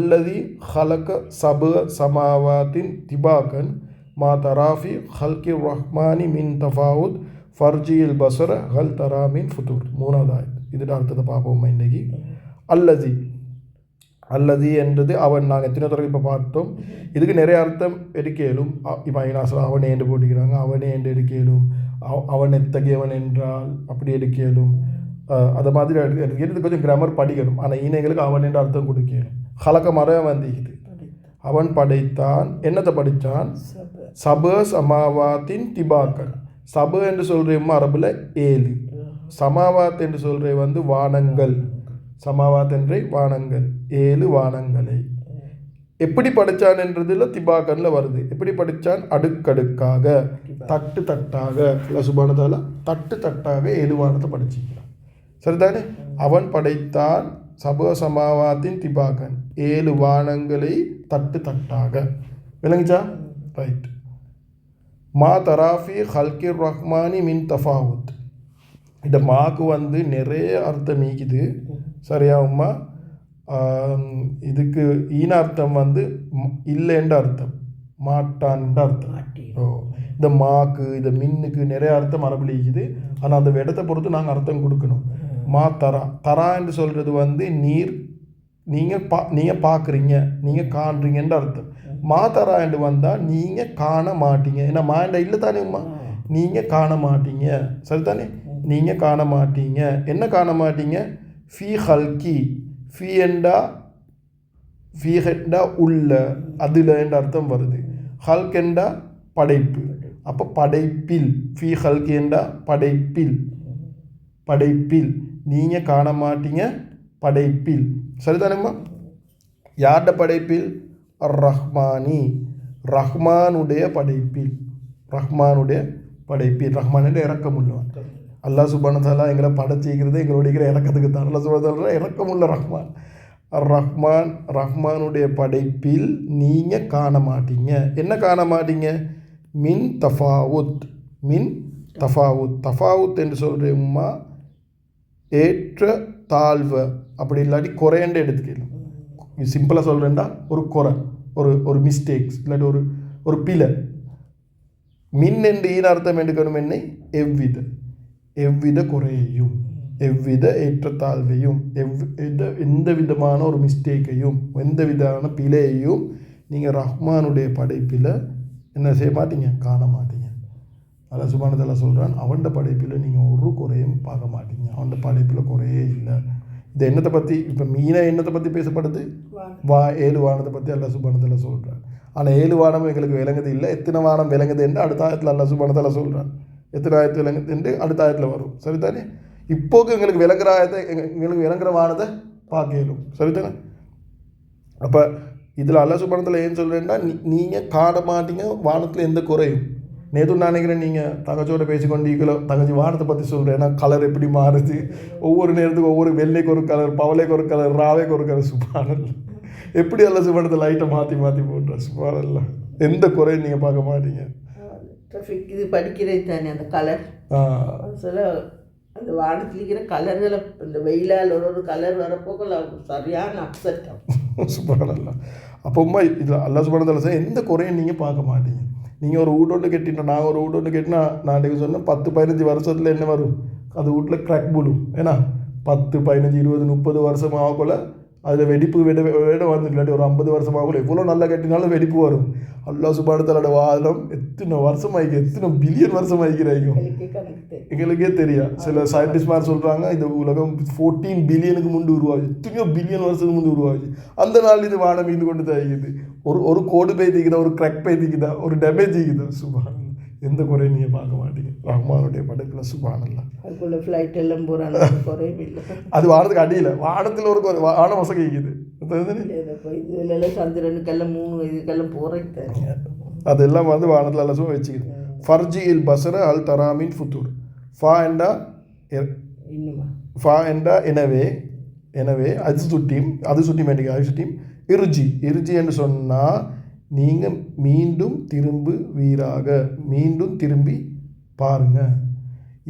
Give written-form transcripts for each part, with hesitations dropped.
அல்லதி ஹலக சப சமாவாத்தின் திபாகன் மா தராஃபி ஹல்கி ரஹ்மானி மின் தஃபாவுத் ஃபர்ஜியில் பசர ஹல் தராமின் ஃபுதூர். மூணாவது ஆயத். இதோட அர்த்தத்தை பார்ப்போம் இன்றைக்கி. அல்லதி அல்லது என்றது அவன். நாங்கள் எத்தனை தடவை இப்போ பார்த்தோம். இதுக்கு நிறைய அர்த்தம் எடுக்கலும். இப்போ ஐநாசில் அவனே என்று போட்டிக்கிறாங்க. அவனே என்று எடுக்கலும். அவன் எத்தகையவன் என்றால் அப்படி எடுக்கலும். அதை மாதிரி எடுக்கிறது கொஞ்சம் கிராமர் படிக்கணும். ஆனால் ஈனைகளுக்கு அவன் என்று அர்த்தம் கொடுக்கணும். ஹலக்க மரம் வந்துக்குது. அவன் படைத்தான். என்னத்தை படித்தான்? சப சமாவாத்தின் திபாக்கன். சப என்று சொல்கிறோம் அரபில் 7. சமாவாத் என்று சொல்கிற வானங்கள். சமாவாத் என்ற வானங்கள் 7 வானங்களை. எப்படி படித்தான் என்றதில் திபாக்கனில் வருது. எப்படி படித்தான்? அடுக்கடுக்காக, தட்டு தட்டாக. இல்லை சுபானதால தட்டு தட்டாக 7 வானத்தை படிச்சிக்கிறான். சரிதானே? அவன் படைத்தான் சப சமாவாத்தின் திபாகன் 7 வானங்களை தட்டு தட்டாக. விளங்குச்சா? ரைட். மா தராஃபி ஹல்கி ரஹ்மானி மின் தஃபாவுத். இந்த மாக்கு நிறைய அர்த்தம் நீக்குது. சரியா உம்மா? இதுக்கு ஈன அர்த்தம் இல்லைன்ற அர்த்தம், மாட்டான்ற அர்த்தம். இந்த மாக்கு இந்த மின்னுக்கு நிறைய அர்த்தம் அரபில் இருக்குது. ஆனால் அந்த இடத்தை பொறுத்து நாங்கள் அர்த்தம் கொடுக்கணும். மா தரா. தரா என்று சொல்கிறது நீர். நீங்கள் பார்க்குறீங்க, நீங்கள் காண்றீங்கன்ற அர்த்தம். மா தரா என்று வந்தால் நீங்கள் காண மாட்டீங்க. ஏன்னா மாண்ட இல்லை தானே உம்மா? நீங்கள் காண மாட்டீங்க. சரிதானே? நீங்கள் காண மாட்டீங்க. என்ன காண மாட்டீங்க? ஃபீ ஹல்கி. ஃபீ ஹெண்டா உள்ள, அதில் என்ற அர்த்தம் வருது. ஹல்க் என்றா படைப்பு. அப்போ படைப்பில். ஃபீ ஹல்கி என்றா படைப்பில். படைப்பில் நீங்கள் காண மாட்டீங்க, படைப்பில். சரிதானேம்மா? யார்ட படைப்பில்? ரஹ்மானி. ரஹ்மானுடைய படைப்பில். ரஹ்மானுடைய படைப்பில். ரஹ்மான் என்ற இறக்கமுள்ளவன். அல்லாஹ் சுப்ஹானஹு வ தஆலா எங்களை படைச்சிக்கிறது எங்களுடைய இறக்கத்துக்கு தான். அல்லாஹ் சுப்ஹானஹு வ தஆலா இறக்கமுள்ள ரஹ்மான். ரஹ்மான். ரஹ்மானுடைய படைப்பில் நீங்கள் காண மாட்டீங்க. என்ன காண மாட்டீங்க? மின் தஃபாவுத். மின் தஃபாவுத். தஃபாவுத் என்று சொல்கிறோம்மா ஏற்ற தாழ்வு. அப்படி இல்லாட்டி குறையண்டு எடுத்துக்கலாம். சிம்பிளாக சொல்கிறேன்டா ஒரு குறை, ஒரு மிஸ்டேக்ஸ், இல்லாட்டி ஒரு பிழை. மின் என்று ஈன அர்த்தம் எடுக்கணும். என்ன? எவ்வித குறையையும், எவ்வித ஏற்றத்தாழ்வையும், எந்த விதமான ஒரு மிஸ்டேக்கையும், எந்த விதமான பிழையையும் நீங்கள் ரஹ்மானுடைய படைப்பில் என்ன செய்ய மாட்டீங்க? காண மாட்டீங்க. அல்லாஹ் சுப்ஹானஹு வ தஆலா சொல்கிறான், அவன்ட படைப்பில் நீங்கள் ஒரு குறையும் பார்க்க மாட்டீங்க. அவன்ட படைப்பில் குறையே இல்லை. இது என்னத்தை பற்றி? இப்போ மீனை என்னத்தை பற்றி பேசப்படுது? 7 வானத்தை பற்றி அல்லாஹ் சுப்ஹானஹு வ தஆலா சொல்கிறான். ஆனால் 7 வானம் எங்களுக்கு விளங்குது இல்லை. எத்தனை வானம் விளங்குது என்று அடுத்த ஆயத்தில் அல்லாஹ் சுப்ஹானஹு வ தஆலா சொல்கிறான். எத்தனை ஆயத்து விளங்குது என்று அடுத்த ஆயத்தில் வரும். சரிதானே? இப்போது எங்களுக்கு விளங்குற ஆயத்தை, எங்களுக்கு விளங்குற வானத்தை பார்க்கலும். சரிதானே? அப்போ இதில் அல்லாஹ் சுப்ஹானஹு வ தஆலா ஏன் சொல்கிறேன்னா, நீங்கள் காண மாட்டீங்க வானத்தில் எந்த குறையும். நேற்று நான் நினைக்கிறேன் நீங்கள் தங்கச்சியோட பேசிக்கொண்டீங்களோ, தங்கச்சி வானத்தை பற்றி சொல்கிறேன். ஏன்னா கலர் எப்படி மாறுது, ஒவ்வொரு நேரத்துக்கு ஒவ்வொரு வெள்ளைக்கு ஒரு கலர், பவளைக்கு ஒரு கலர், ராவைக்கு ஒரு கலர். சுப்ஹானல்லாஹ். எப்படி அல்லாஹ் சுப்ஹானஹு வ தஆலா லைட்டை மாற்றி போடுற. சுப்ஹானல்லாஹ். எந்த குறையும் நீங்கள் பார்க்க மாட்டீங்க. இது படிக்கிறது தானே அந்த கலர். சில அந்த வானத்தில் இருக்கிற கலர்களை இந்த வெயிலால் ஒரு கலர் வரப்போக்கல சரியான அப்செட் ஆகும். சுப்ஹானல்லாஹ். அப்போம்மா இதில் அல்லாஹ் சுப்ஹானஹு வ தஆலா எந்த குறையும் நீங்கள் பார்க்க மாட்டீங்க. நீங்கள் ஒரு வீட்டு ஒன்று கட்டிட்டோம், நான் ஒரு வீட்டு ஒன்று கட்டினா நான் சொன்னேன் 10-15 வருஷத்தில் என்ன வரும்? அது வீட்டில் கிராக் புழும். ஏன்னா 10, 15, 20, 30 வருஷம் ஆகக்குள்ள அதில் வெடிப்பு விட வந்து இல்லாட்டி ஒரு 50 வருஷம் ஆகக்குள்ள எவ்வளோ நல்லா கட்டினாலும் வெடிப்பு வரும். அல்லாஹ் சுப்ஹானஹு வ தஆலா வாதம் எத்தனை வருஷம் ஆகிக்கும், எத்தனை பில்லியன் வருஷம் ஆகிக்கிறாங்க எங்களுக்கே தெரியும். சில சயின்டிஸ்ட் மாதிரி சொல்கிறாங்க இந்த உலகம் 14 பில்லியனுக்கு முன்பு உருவாச்சு, எத்தனையோ பில்லியன் வருஷத்துக்கு முன்பு உருவாச்சு. அந்த நாள் இது வானம் மீது கொண்டு தயாரிக்குது. ஒரு கோடு பெய்திக்குதா, ஒரு கிராக் பெய்திக்குதா, ஒரு டேமேஜ் ஆகிக்குதா. சுப்ஹானல்லாஹ். எந்த குறையும் நீங்கள் பார்க்க மாட்டீங்க ரஹ்மானுடைய படைப்பில். சுப்ஹானல்லாஹ். அதுக்குள்ள ஃப்ளைட் எல்லாம் போகிறாங்க, குறையும் இல்லை. அது வானத்துக்கு அடியில், வானத்தில் ஒரு வானம் வசங்கிக்குது. இதுல சந்திரனுக்கெல்லாம் 3 இதுக்கெல்லாம் போகிறேன். அதெல்லாம் வானத்தில் எல்லாம் வச்சுக்குது. ஃபர்ஜி இல் பசர அல் தராமின் ஃபுத்தூர். ஃபா என்றா எனவே அது சுட்டி வேண்டிய அது சுட்டி இருஜி என்று சொன்னால் நீங்கள் மீண்டும் திரும்பி பாருங்கள்.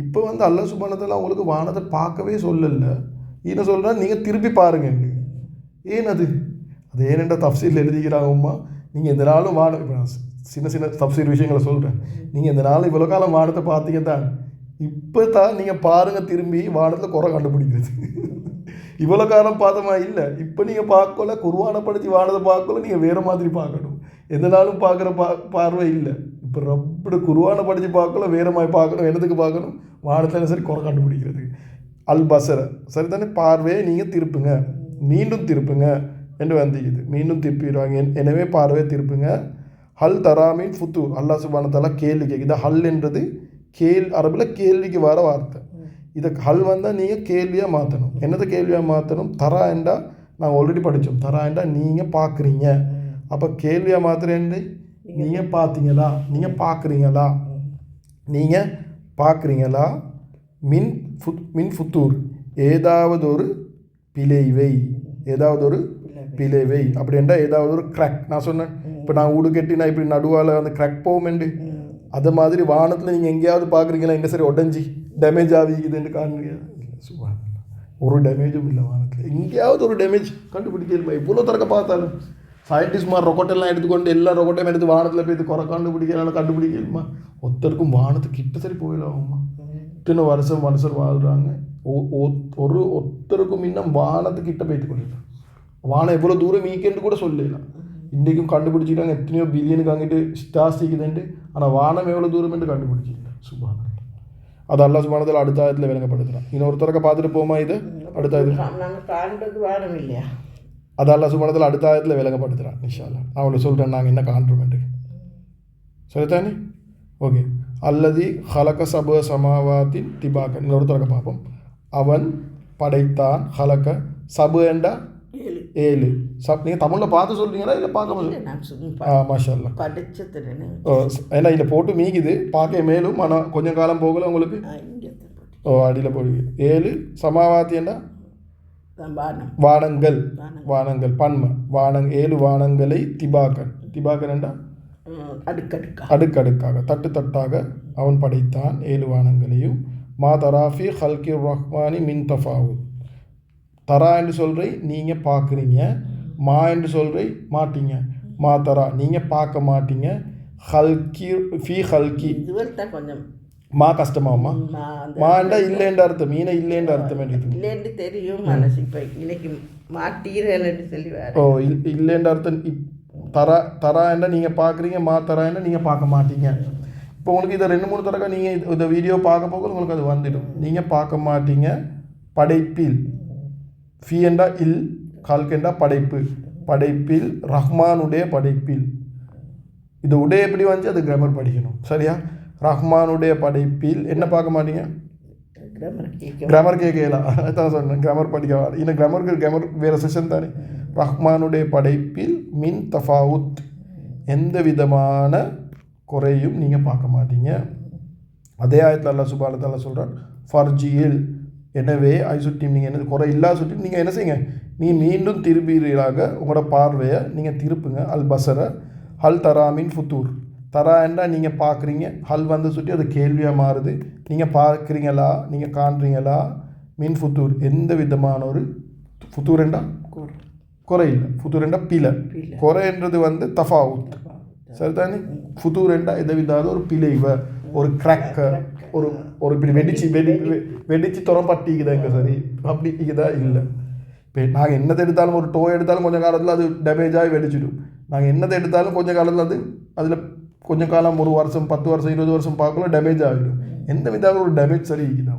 இப்போ அல்லாஹ் சுப்ஹானஹு வ தஆலா உங்களுக்கு வானத்தை பார்க்கவே சொல்லலை. என்ன சொல்கிறா? நீங்கள் திருப்பி பாருங்கள். ஏன் அது அது ஏனென்ற தஃப்சீல் எழுதிக்கிறாங்கம்மா. நீங்கள் எந்த நாளும் வானம், இப்போ நான் சின்ன சின்ன தஃப்சீல் விஷயங்களை சொல்கிறேன். நீங்கள் எந்த நாளும் இவ்வளோ காலம் வானத்தை பார்த்தீங்க தான், இப்போ தான் நீங்கள் பாருங்கள் திரும்பி வானத்தில் குறை கண்டுபிடிக்கிறது. இவ்வளோ காலம் பார்த்தமா இல்லை, இப்போ நீங்கள் பார்க்கல குர்ஆனை படித்து வானத்தை பார்க்கல, நீங்கள் வேறு மாதிரி பார்க்கணும். எந்த நாளும் பார்க்குற பார்வை இல்லை. இப்போ ரப்போட குர்ஆனை படித்து பார்க்கல வேறு மாதிரி பார்க்கணும். என்னத்துக்கு பார்க்கணும்? வானத்தில் சரி குறை கண்டுபிடிக்கிறது. அல் பஸர சரி தானே, பார்வையை நீங்கள் திருப்புங்க, மீண்டும் திருப்புங்க என்று வந்திக்குது. மீண்டும் திருப்பிடுவாங்க. எனவே பார்வையை திருப்புங்க. ஹல் தராமின் ஃபுத்தூர், அல்லாஹ் சுப்ஹானஹு வ தஆலா கேள்வி கேட்குது. ஹல் என்றது அரபில் கேள்விக்கு வர வார்த்தை. இதை ஹல் வந்தால் நீங்கள் கேள்வியாக மாற்றணும். என்னது கேள்வியாக மாற்றணும்? தரா என்றா நாங்கள் ஆல்ரெடி படித்தோம். தரா என்றா நீங்கள் பார்க்குறீங்க. அப்போ கேள்வியாக மாத்திரேன், நீங்கள் பார்த்தீங்களா, நீங்கள் பார்க்குறீங்களா, நீங்கள் பார்க்குறீங்களா. மின் ஃபுத்தூர் ஏதாவது ஒரு பிழைவை, ஏதாவது ஒரு பிழைவை அப்படின்றா ஏதாவது ஒரு கிராக். நான் சொன்னேன் இப்போ நான் வீடு கட்டினா இப்படி நடுவால் அந்த கிராக் போகுமெண்டு, அது மாதிரி வானத்தில் நீங்கள் எங்கேயாவது பார்க்குறீங்களா எங்கே சரி உடஞ்சி டேமேஜ் ஆகிக்குதுன்னு காணுங்க. ஒரு டேமேஜும் இல்லை வானத்தில். எங்கேயாவது ஒரு டேமேஜ் கண்டுபிடிக்கல. இவ்வளோ திறக்க பார்த்தாலும் சயின்டிஸ்ட் மாதிரி ரொக்கோட்டெல்லாம் எடுத்துக்கொண்டு எல்லா ரொக்கோட்டையும் எடுத்து வானத்தில் போய் குறை கண்டுபிடிக்கலாம். கண்டுபிடிக்கலுமா? ஒருத்தருக்கும் வானத்துக்கு கிட்ட சரி போயிடலாமா? இத்தனை வருஷம் வாழ்கிறாங்க. ஒருத்தருக்கும் இன்னும் வானத்துக்கிட்ட போய்த்து கொள்ளலாம். வானம் எவ்வளோ தூரம் ஈக்கேன்னு கூட சொல்லலாம். இன்றைக்கும் கண்டுபிடிச்சிட்டாங்க எத்தனையோ பில்லியனுக்கு அங்கிட்டு ஸ்டார்ஸ் இருக்குதுன்ட்டு. ஆனால் வானம் எவ்வளோ தூரம் என்று கண்டுபிடிச்சிக்கலாம். சுப்ஹானல்லாஹ். அது அல்லாஹ் சுப்ஹானஹு வ தஆலா அடுத்த ஆயத்தில் விளங்கப்படுத்துகிறான். இன்னொருத்தரக்க பார்த்துட்டு போமா இது அடுத்த ஆயத்தில் வானம் இல்லையா? அது அல்லாஹ் சுப்ஹானஹு வ தஆலா அடுத்த ஆயத்தில் விளங்கப்படுத்துகிறான். இன்ஷா அல்லாஹ் நான் அவளை சொல்கிறேன் நாங்கள் என்ன காண்றோம்ட்டு. சரிதானே? ஓகே. அல்லதி ஹலக சப சமாவாத்தின் திபாக்கன். இன்னொருத்தரக்க பார்ப்போம். அவன் படைத்தான். ஹலக சபு என்றா 7. நீங்கள் தமிழில் பார்த்து சொல்கிறீங்களா இல்லை பார்க்க? மாஷா அல்லாஹ். ஏன்னா இதில் போட்டு மீக்குது பார்க்க மேலும். ஆனால் கொஞ்சம் காலம் போகல உங்களுக்கு. அடியில் போடுவீங்க. 7 சமாவாத்தி என்றா வானங்கள். வானங்கள் பன்ம 7 வானங்களை திபாக்கன். திபாக்கன் என்றா அடுக்கடுக்காக தட்டு தட்டாக அவன் படைத்தான் 7 வானங்களையும். மா தராஃபி ஹல்கி ரஹ்மானி மின் தஃபாவுத். தரா என்று சொல்கிறே நீங்கள் பார்க்குறீங்க, மா என்று சொல்கிறே மாட்டீங்க. மா தரா நீங்கள் பார்க்க மாட்டீங்க. ஹல்கி ஃபி ஹல்கி கொஞ்சம் மா கஷ்டமாம்மா. மாண்டா இல்லைன்ற அர்த்தம், மீனை இல்லைன்ற அர்த்தம் இல்லைன்னு தெரியும் மனசு. இப்போ இன்னைக்கு மாட்டீரன்னு சொல்லி ஓ இல்லைன்ற அர்த்தம். தரா என்ன நீங்கள் பார்க்குறீங்க, மா தரா என்ன நீங்கள் பார்க்க மாட்டீங்க. இப்போ உங்களுக்கு இதை 2-3 தடவை நீங்கள் இந்த வீடியோ பார்க்க போக உங்களுக்கு அது வந்துடும். நீங்கள் பார்க்க மாட்டீங்க. படைப்பில் ஃபி என்றா இல், கால்கெண்டா படைப்பு. படைப்பில் ரஹ்மானுடைய படைப்பில். இது உடைய எப்படி வந்துச்சு அது கிராமர் படிக்கணும் சரியா? ரஹ்மானுடைய படைப்பில் என்ன பார்க்க மாட்டீங்க? கிராமர் கேட்கலாம். அதான் சொன்னேன் கிராமர் படிக்க. இன்னும் கிராமர் வேறு செஷன் தானே. ரஹ்மானுடைய படைப்பில் மின் தஃபாவுத் எந்த விதமான குறையும் நீங்கள் பார்க்க மாட்டீங்க. அதே ஆயத்தில் அல்லாஹ் சுப்ஹானஹு வ தஆலா சொல்கிறான் ஃபர்ஜியில். எனவே ஐசுட்டியும் நீங்கள் என்ன குறை இல்லா சுட்டி நீங்கள் என்ன செய்யுங்க, நீங்கள் மீண்டும் திருப்பீராக உங்களோட பார்வையை நீங்கள் திருப்புங்க. அல் பஸர ஹல் தராமின் ஃபுத்தூர். தரா என்றால் நீங்கள் பார்க்குறீங்க, ஹல் வந்து சுட்டி அது கேள்வியாக மாறுது. நீங்கள் பார்க்குறீங்களா, நீங்கள் காண்றீங்களா. மின் ஃபுத்தூர் எந்த விதமான ஒரு ஃபுத்தூர் என்றால் குறை இல்லை. ஃபுத்தூர் என்றால் பிழை. குறை என்றது வந்து தஃபாவுத் சரிதானே. ஃபுத்தூர் என்றால் எதை விதாத ஒரு பிழைவை, ஒரு கிராக்க, ஒரு இப்படி வெடிச்சு துறப்பட்டிக்குதா இங்கே சரி அப்படி இருக்குதா இல்லை. இப்போ நாங்கள் என்னத்தை எடுத்தாலும் ஒரு டோ எடுத்தாலும் கொஞ்சம் காலத்தில் அது டேமேஜாகி வெடிச்சிடும். நாங்கள் என்னத்தை எடுத்தாலும் கொஞ்சம் காலத்தில் அதில் கொஞ்சம் காலம் 1 வருஷம் 10 வருஷம் 20 வருஷம் பார்க்கல டேமேஜ் ஆகிடும். எந்த விதமாக ஒரு டேமேஜ் சரி இருக்குதா,